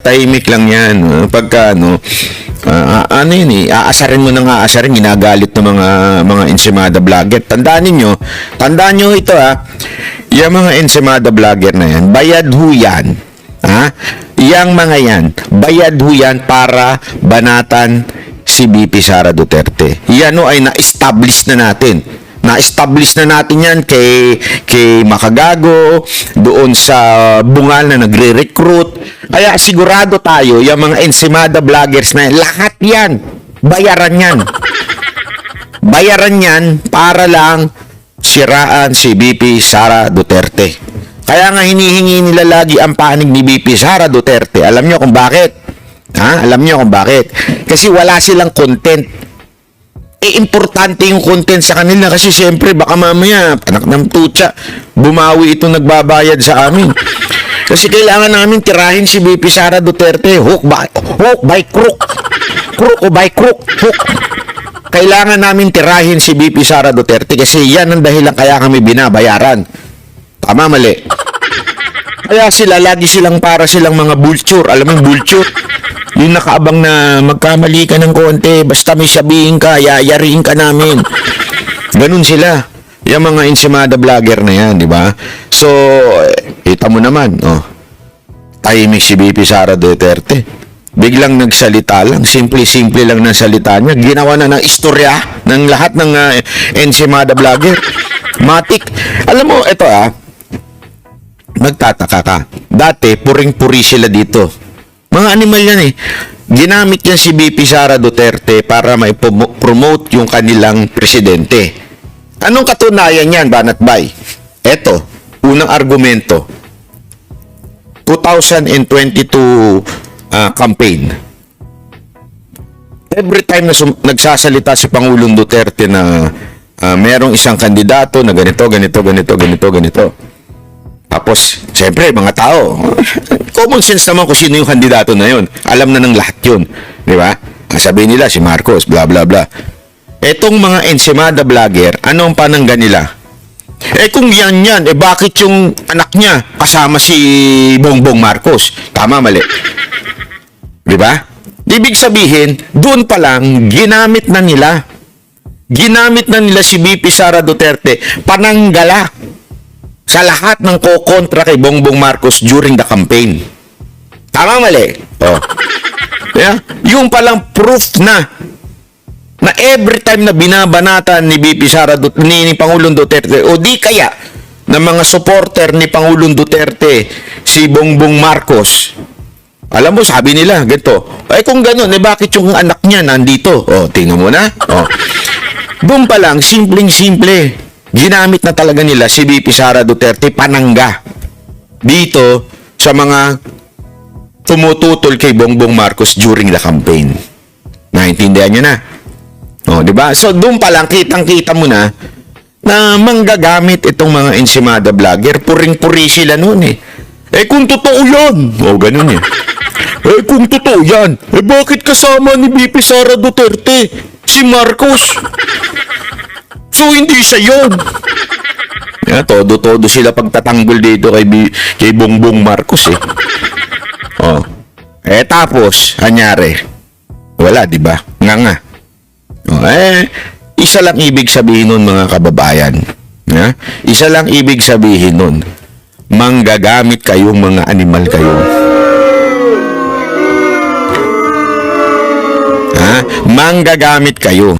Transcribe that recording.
Tahimik lang yan. Pagka, ano yun eh, aasarin mo ng aasarin, ginagalit ng mga ensimada vlogger. Tandaan nyo ito yung mga ensimada vlogger na yan, bayad ho yan. Yang mga yan, bayad ho yan para banatan si BP Sara Duterte. Yan ay na-establish na natin. Na-establish na natin yan kay Makagago, doon sa bungal na nagre-recruit. Kaya sigurado tayo, yung mga ensimada vloggers na yan, lahat yan, bayaran yan. Bayaran yan para lang siraan si BP Sara Duterte. Kaya nga hinihingi nila lagi ang panig ni BP Sara Duterte. Alam nyo kung bakit? Alam nyo kung bakit? Kasi wala silang content. Importante yung content sa kanila kasi siyempre baka mamaya anak ng tutsa bumawi itong nagbabayad sa amin kasi kailangan namin tirahin si BP Sara Duterte hook by crook o by crook hook. Kailangan namin tirahin si BP Sara Duterte kasi yan ang dahilan kaya kami binabayaran. Tama, mali? Kaya lagi silang para silang mga vulture. Alam mo yung vulture? Yung nakaabang na magkamali ka ng konti, basta may sabihin ka, yayariin ka namin. Ganun sila. Yung mga ensimada vlogger na yan, di ba? So, kita mo naman, tahimik si BP Sara Duterte. Biglang nagsalita lang, simple-simple lang ng salita niya. Ginawa na ng istorya ng lahat ng ensimada vlogger. Matik. Alam mo, ito magtataka ka. Dati, puring-puri sila dito. Mga animal yan eh. Ginamit yan si BP Sara Duterte para mai-promote yung kanilang presidente. Anong katunayan yan, Banat Bay? Eto, unang argumento. 2022 campaign. Every time na nagsasalita si Pangulong Duterte na merong isang kandidato na ganito. Tapos, siyempre, mga tao, common sense naman kung sino yung kandidato na yun. Alam na ng lahat yun. Di ba? Sabihin nila, si Marcos, bla bla bla. Etong mga ensimada vlogger, ano ang panangga nila? Kung yan, bakit yung anak niya kasama si Bongbong Marcos? Tama, mali? Di ba? Ibig sabihin, doon pa lang, ginamit na nila si BP Sara Duterte, pananggala sa lahat ng kokontra kay Bongbong Marcos during the campaign. Tama, mali? Yeah? Yung palang proof na every time na binabanatan ni BP Sara ni Pangulong Duterte o di kaya ng mga supporter ni Pangulong Duterte si Bongbong Marcos. Alam mo, sabi nila, ganito, kung gano'n, bakit yung anak niya nandito? Tingnan mo na. Doon pa lang, simpleng-simple. Ginamit na talaga nila si BP Sara Duterte panangga dito sa mga tumututol kay Bongbong Marcos during the campaign. Naintindihan nyo na? Di ba? So, doon pa lang, kitang-kita mo na manggagamit itong mga ensimada vlogger. Puring-puri sila noon eh. Kung totoo yan. Ganun eh. Kung totoo yan, bakit kasama ni BP Sara Duterte si Marcos? So, hindi siya yun. Todo sila pagtatanggol dito kay Bongbong Marcos eh. Tapos, anyari, wala, di ba? Nga. Isa lang ibig sabihin nun, mga kababayan. Isa lang ibig sabihin nun, manggagamit kayong mga animal kayo. Manggagamit kayo.